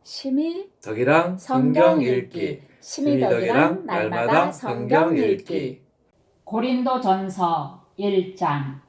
심히 덕이랑 성경 읽기. 심히 덕이랑 날마다 성경 읽기. 고린도전서 1장.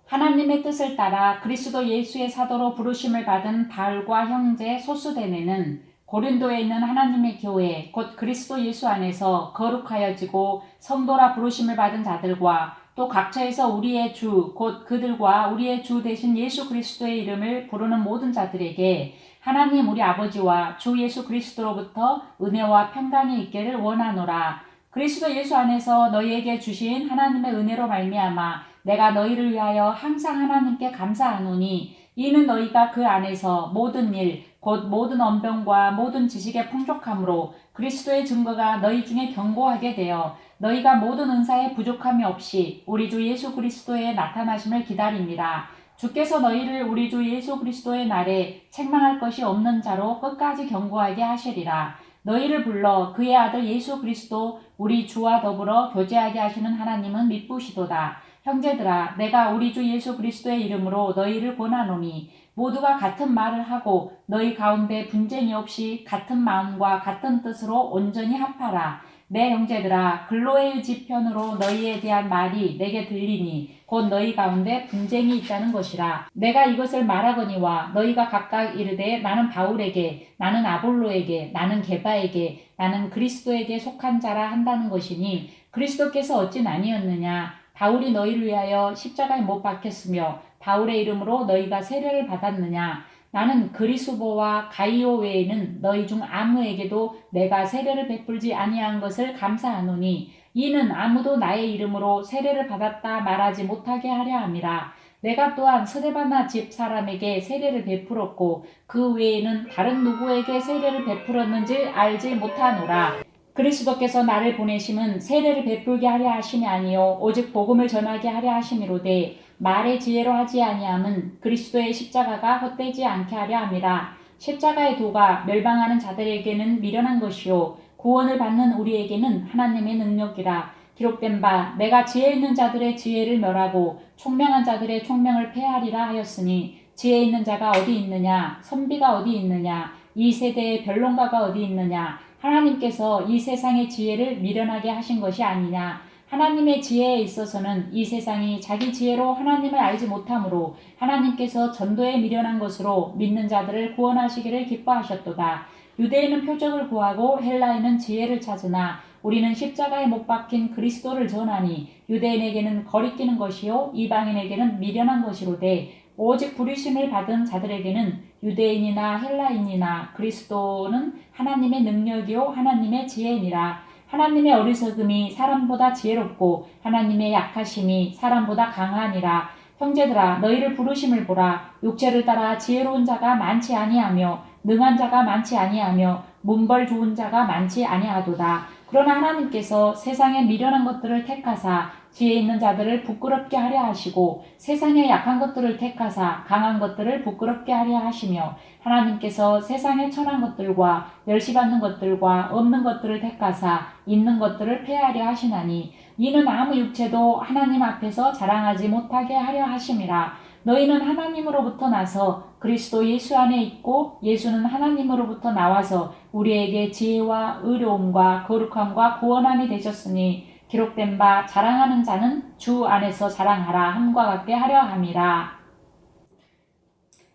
하나님의 뜻을 따라 그리스도 예수의 사도로 부르심을 받은 바울과 형제 소수대네는 고린도에 있는 하나님의 교회 곧 그리스도 예수 안에서 거룩하여지고 성도라 부르심을 받은 자들과 또 각처에서 우리의 주 곧 그들과 우리의 주 되신 예수 그리스도의 이름을 부르는 모든 자들에게 하나님 우리 아버지와 주 예수 그리스도로부터 은혜와 평강이 있기를 원하노라. 그리스도 예수 안에서 너희에게 주신 하나님의 은혜로 말미암아 내가 너희를 위하여 항상 하나님께 감사하노니 이는 너희가 그 안에서 모든 일 곧 모든 언변과 모든 지식의 풍족함으로 그리스도의 증거가 너희 중에 견고하게 되어 너희가 모든 은사에 부족함이 없이 우리 주 예수 그리스도의 나타나심을 기다립니다. 주께서 너희를 우리 주 예수 그리스도의 날에 책망할 것이 없는 자로 끝까지 견고하게 하시리라. 너희를 불러 그의 아들 예수 그리스도 우리 주와 더불어 교제하게 하시는 하나님은 미쁘시도다. 형제들아, 내가 우리 주 예수 그리스도의 이름으로 너희를 권하노니 모두가 같은 말을 하고 너희 가운데 분쟁이 없이 같은 마음과 같은 뜻으로 온전히 합하라. 내 형제들아, 글로의 지편으로 너희에 대한 말이 내게 들리니 곧 너희 가운데 분쟁이 있다는 것이라. 내가 이것을 말하거니와 너희가 각각 이르되 나는 바울에게, 나는 아볼로에게, 나는 게바에게, 나는 그리스도에게 속한 자라 한다는 것이니 그리스도께서 어찌 아니었느냐? 바울이 너희를 위하여 십자가에 못 박혔으며 바울의 이름으로 너희가 세례를 받았느냐? 나는 그리스도와 가이오 외에는 너희 중 아무에게도 내가 세례를 베풀지 아니한 것을 감사하노니 이는 아무도 나의 이름으로 세례를 받았다 말하지 못하게 하려 함이라. 내가 또한 스데바나 집 사람에게 세례를 베풀었고 그 외에는 다른 누구에게 세례를 베풀었는지 알지 못하노라. 그리스도께서 나를 보내심은 세례를 베풀게 하려 하심이 아니요 오직 복음을 전하게 하려 하심이로되 말의 지혜로 하지 아니함은 그리스도의 십자가가 헛되지 않게 하려 함이라. 십자가의 도가 멸망하는 자들에게는 미련한 것이요 구원을 받는 우리에게는 하나님의 능력이라. 기록된 바 내가 지혜 있는 자들의 지혜를 멸하고 총명한 자들의 총명을 폐하리라 하였으니 지혜 있는 자가 어디 있느냐? 선비가 어디 있느냐? 이 세대의 변론가가 어디 있느냐? 하나님께서 이 세상의 지혜를 미련하게 하신 것이 아니냐. 하나님의 지혜에 있어서는 이 세상이 자기 지혜로 하나님을 알지 못하므로 하나님께서 전도에 미련한 것으로 믿는 자들을 구원하시기를 기뻐하셨도다. 유대인은 표적을 구하고 헬라인은 지혜를 찾으나 우리는 십자가에 못 박힌 그리스도를 전하니 유대인에게는 거리끼는 것이요 이방인에게는 미련한 것이로되 오직 부르심을 받은 자들에게는 유대인이나 헬라인이나 그리스도는 하나님의 능력이요 하나님의 지혜니라. 하나님의 어리석음이 사람보다 지혜롭고 하나님의 약하심이 사람보다 강하니라. 형제들아, 너희를 부르심을 보라. 육체를 따라 지혜로운 자가 많지 아니하며 능한 자가 많지 아니하며 문벌 좋은 자가 많지 아니하도다. 그러나 하나님께서 세상의 미련한 것들을 택하사 지혜 있는 자들을 부끄럽게 하려 하시고 세상의 약한 것들을 택하사 강한 것들을 부끄럽게 하려 하시며 하나님께서 세상의 천한 것들과 멸시받는 것들과 없는 것들을 택하사 있는 것들을 폐하려 하시나니 이는 아무 육체도 하나님 앞에서 자랑하지 못하게 하려 하심이라. 너희는 하나님으로부터 나서 그리스도 예수 안에 있고 예수는 하나님으로부터 나와서 우리에게 지혜와 의로움과 거룩함과 구원함이 되셨으니 기록된 바 자랑하는 자는 주 안에서 자랑하라 함과 같게 하려 함이라.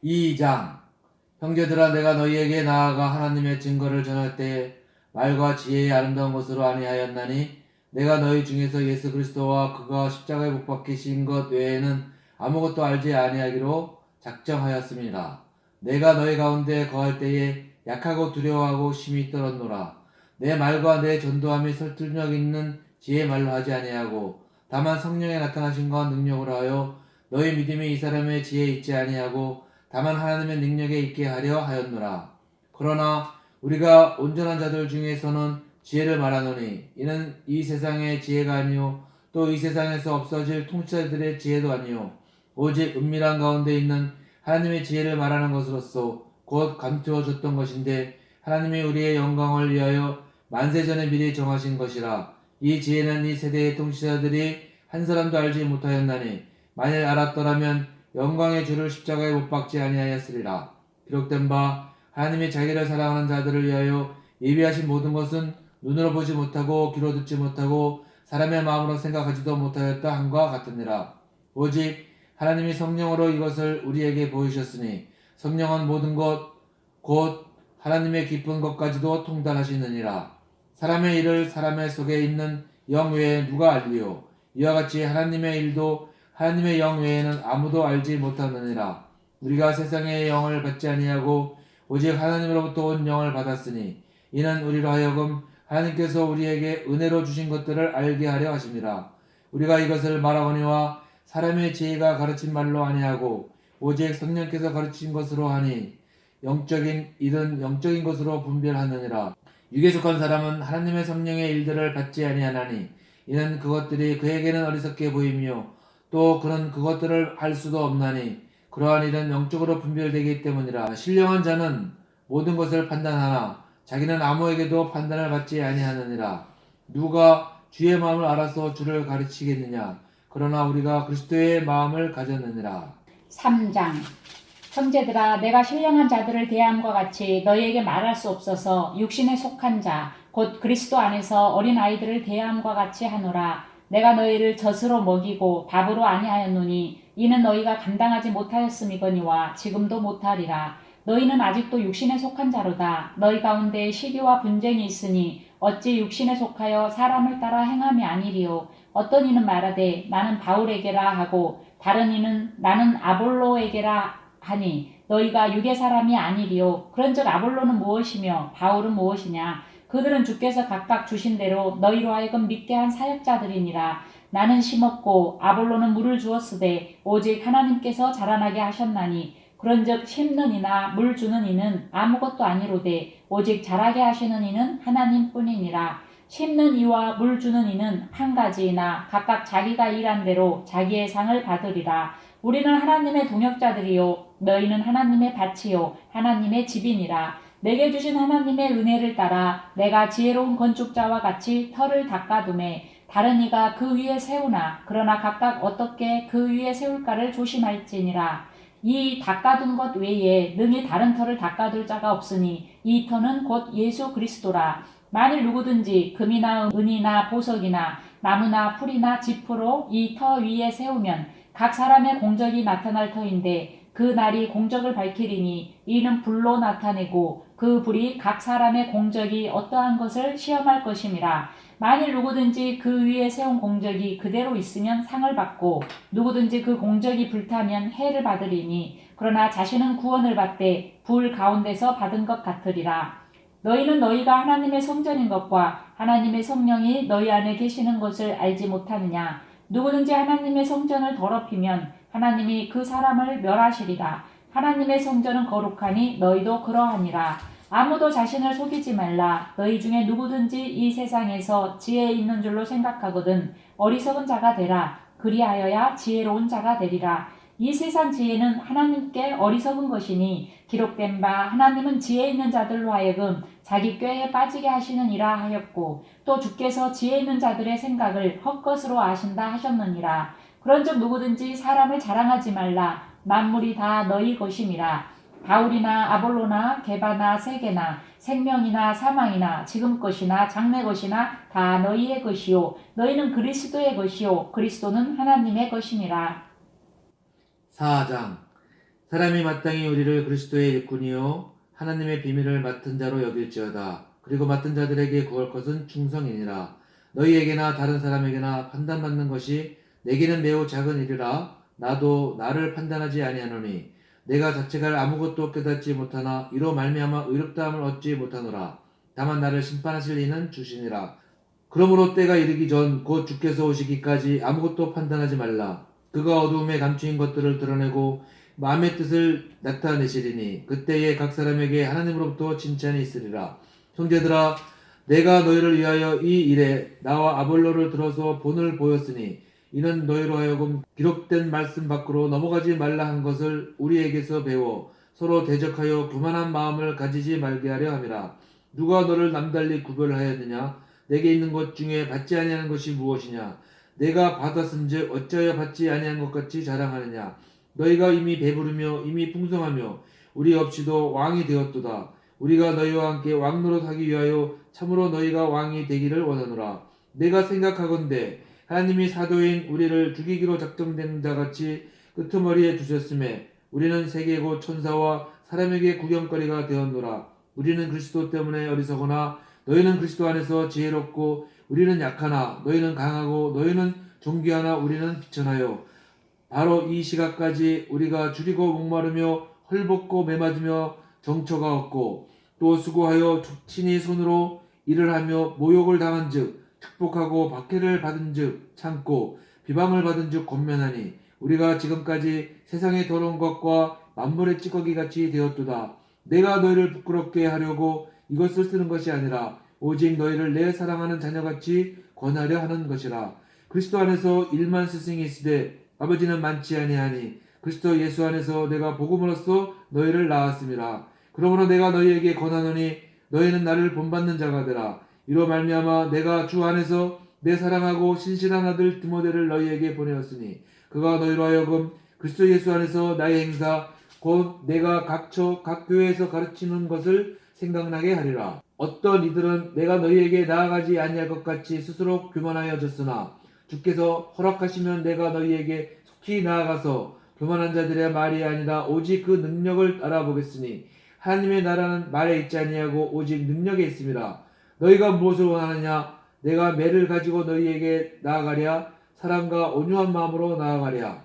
2장. 형제들아, 내가 너희에게 나아가 하나님의 증거를 전할 때에 말과 지혜의 아름다운 것으로 아니하였나니 내가 너희 중에서 예수 그리스도와 그가 십자가에 못 박히신 것 외에는 아무것도 알지 아니하기로 작정하였습니다. 내가 너희 가운데 거할 때에 약하고 두려워하고 심히 떨었노라. 내 말과 내 전도함이 설득력 있는 지혜의 말로 하지 아니하고 다만 성령의 나타나심과 능력으로 하여 너희 믿음이 이 사람의 지혜에 있지 아니하고 다만 하나님의 능력에 있게 하려 하였노라. 그러나 우리가 온전한 자들 중에서는 지혜를 말하노니 이는 이 세상의 지혜가 아니요 또 이 세상에서 없어질 통치자들의 지혜도 아니요 오직 은밀한 가운데 있는 하나님의 지혜를 말하는 것으로서 곧 감추어졌던 것인데 하나님이 우리의 영광을 위하여 만세전에 미리 정하신 것이라. 이 지혜는 이 세대의 통치자들이 한 사람도 알지 못하였나니 만일 알았더라면 영광의 주를 십자가에 못 박지 아니하였으리라. 기록된 바 하나님이 자기를 사랑하는 자들을 위하여 예비하신 모든 것은 눈으로 보지 못하고 귀로 듣지 못하고 사람의 마음으로 생각하지도 못하였다 함과 같으니라. 오직 하나님이 성령으로 이것을 우리에게 보이셨으니 성령은 모든 것 곧 하나님의 깊은 것까지도 통달하시느니라. 사람의 일을 사람의 속에 있는 영 외에 누가 알리요? 이와 같이 하나님의 일도 하나님의 영 외에는 아무도 알지 못하느니라. 우리가 세상의 영을 받지 아니하고 오직 하나님으로부터 온 영을 받았으니 이는 우리로 하여금 하나님께서 우리에게 은혜로 주신 것들을 알게 하려 하심이라. 우리가 이것을 말하거니와 사람의 지혜가 가르친 말로 아니하고 오직 성령께서 가르친 것으로 하니 영적인 일은 영적인 것으로 분별하느니라. 육에 속한 사람은 하나님의 성령의 일들을 받지 아니하나니 이는 그것들이 그에게는 어리석게 보이며 또 그는 그것들을 할 수도 없나니 그러한 일은 영적으로 분별되기 때문이라. 신령한 자는 모든 것을 판단하나 자기는 아무에게도 판단을 받지 아니하느니라. 누가 주의 마음을 알아서 주를 가르치겠느냐? 그러나 우리가 그리스도의 마음을 가졌느니라. 3장. 형제들아, 내가 신령한 자들을 대함과 같이 너희에게 말할 수 없어서 육신에 속한 자 곧 그리스도 안에서 어린 아이들을 대함과 같이 하노라. 내가 너희를 젖으로 먹이고 밥으로 아니하였노니 이는 너희가 감당하지 못하였음이거니와 지금도 못하리라. 너희는 아직도 육신에 속한 자로다. 너희 가운데 시기와 분쟁이 있으니 어찌 육신에 속하여 사람을 따라 행함이 아니리요. 어떤 이는 말하되 나는 바울에게라 하고 다른 이는 나는 아볼로에게라 하니 너희가 육의 사람이 아니리요. 그런즉 아볼로는 무엇이며 바울은 무엇이냐? 그들은 주께서 각각 주신 대로 너희로 하여금 믿게 한 사역자들이니라. 나는 심었고 아볼로는 물을 주었으되 오직 하나님께서 자라나게 하셨나니 그런즉 심는 이나 물 주는 이는 아무것도 아니로되 오직 자라게 하시는 이는 하나님뿐이니라. 심는 이와 물 주는 이는 한 가지이나 각각 자기가 일한 대로 자기의 상을 받으리라. 우리는 하나님의 동역자들이요 너희는 하나님의 밭이요 하나님의 집이니라. 내게 주신 하나님의 은혜를 따라 내가 지혜로운 건축자와 같이 터를 닦아두매 다른 이가 그 위에 세우나 그러나 각각 어떻게 그 위에 세울까를 조심할지니라. 이 닦아둔 것 외에 능히 다른 터를 닦아둘 자가 없으니 이 터는 곧 예수 그리스도라. 만일 누구든지 금이나 은이나 보석이나 나무나 풀이나 지프로 이 터 위에 세우면 각 사람의 공적이 나타날 터인데 그 날이 공적을 밝히리니 이는 불로 나타내고 그 불이 각 사람의 공적이 어떠한 것을 시험할 것임이라. 만일 누구든지 그 위에 세운 공적이 그대로 있으면 상을 받고 누구든지 그 공적이 불타면 해를 받으리니 그러나 자신은 구원을 받되 불 가운데서 받은 것 같으리라. 너희는 너희가 하나님의 성전인 것과 하나님의 성령이 너희 안에 계시는 것을 알지 못하느냐? 누구든지 하나님의 성전을 더럽히면 하나님이 그 사람을 멸하시리라. 하나님의 성전은 거룩하니 너희도 그러하니라. 아무도 자신을 속이지 말라. 너희 중에 누구든지 이 세상에서 지혜 있는 줄로 생각하거든 어리석은 자가 되라. 그리하여야 지혜로운 자가 되리라. 이 세상 지혜는 하나님께 어리석은 것이니 기록된 바 하나님은 지혜 있는 자들로 하여금 자기 꾀에 빠지게 하시느니라 하였고 또 주께서 지혜 있는 자들의 생각을 헛것으로 아신다 하셨느니라. 그런즉 누구든지 사람을 자랑하지 말라. 만물이 다 너희 것임이라. 바울이나 아볼로나 게바나 세게나 생명이나 사망이나 지금 것이나 장래 것이나 다 너희의 것이요 너희는 그리스도의 것이요 그리스도는 하나님의 것이니라. 4장. 사람이 마땅히 우리를 그리스도의 일꾼이요 하나님의 비밀을 맡은 자로 여길지어다. 그리고 맡은 자들에게 구할 것은 충성이니라. 너희에게나 다른 사람에게나 판단받는 것이 내게는 매우 작은 일이라. 나도 나를 판단하지 아니하노니 내가 자책할 아무것도 깨닫지 못하나 이로 말미암아 의롭다함을 얻지 못하노라. 다만 나를 심판하실 이는 주시니라. 그러므로 때가 이르기 전 곧 주께서 오시기까지 아무것도 판단하지 말라. 그가 어두움에 감추인 것들을 드러내고 마음의 뜻을 나타내시리니 그때에 각 사람에게 하나님으로부터 칭찬이 있으리라. 형제들아, 내가 너희를 위하여 이 일에 나와 아볼로를 들어서 본을 보였으니 이는 너희로 하여금 기록된 말씀 밖으로 넘어가지 말라 한 것을 우리에게서 배워 서로 대적하여 교만한 마음을 가지지 말게 하려 함이라. 누가 너를 남달리 구별하였느냐? 내게 있는 것 중에 받지 아니하는 것이 무엇이냐? 내가 받았은즉 어찌하여 받지 아니한 것 같이 자랑하느냐? 너희가 이미 배부르며 이미 풍성하며 우리 없이도 왕이 되었도다. 우리가 너희와 함께 왕노릇하기 위하여 참으로 너희가 왕이 되기를 원하노라. 내가 생각하건대 하나님이 사도인 우리를 죽이기로 작정된 자같이 끄트머리에 두셨음에 우리는 세계고 천사와 사람에게 구경거리가 되었노라. 우리는 그리스도 때문에 어리석으나 너희는 그리스도 안에서 지혜롭고 우리는 약하나 너희는 강하고 너희는 존귀하나 우리는 비천하여 바로 이 시각까지 우리가 줄이고 목마르며 헐벗고 매맞으며 정처가 없고 또 수고하여 친히 손으로 일을 하며 모욕을 당한즉 축복하고 박해를 받은즉 참고 비방을 받은즉 권면하니 우리가 지금까지 세상의 더러운 것과 만물의 찌꺼기같이 되었도다. 내가 너희를 부끄럽게 하려고 이것을 쓰는 것이 아니라 오직 너희를 내 사랑하는 자녀같이 권하려 하는 것이라. 그리스도 안에서 일만 스승이 있으되 아버지는 많지 아니하니 그리스도 예수 안에서 내가 복음으로써 너희를 낳았음이라. 그러므로 내가 너희에게 권하노니 너희는 나를 본받는 자가 되라. 이로 말미암아 내가 주 안에서 내 사랑하고 신실한 아들 디모데를 너희에게 보내었으니 그가 너희로 하여금 그리스도 예수 안에서 나의 행사 곧 내가 각 교회에서 가르치는 것을 생각나게 하리라. 어떤 이들은 내가 너희에게 나아가지 아니할 것 같이 스스로 교만하여졌으나 주께서 허락하시면 내가 너희에게 속히 나아가서 교만한 자들의 말이 아니라 오직 그 능력을 알아보겠으니 하나님의 나라는 말에 있지 아니하고 오직 능력에 있음이라. 너희가 무엇을 원하느냐? 내가 매를 가지고 너희에게 나아가랴? 사랑과 온유한 마음으로 나아가랴?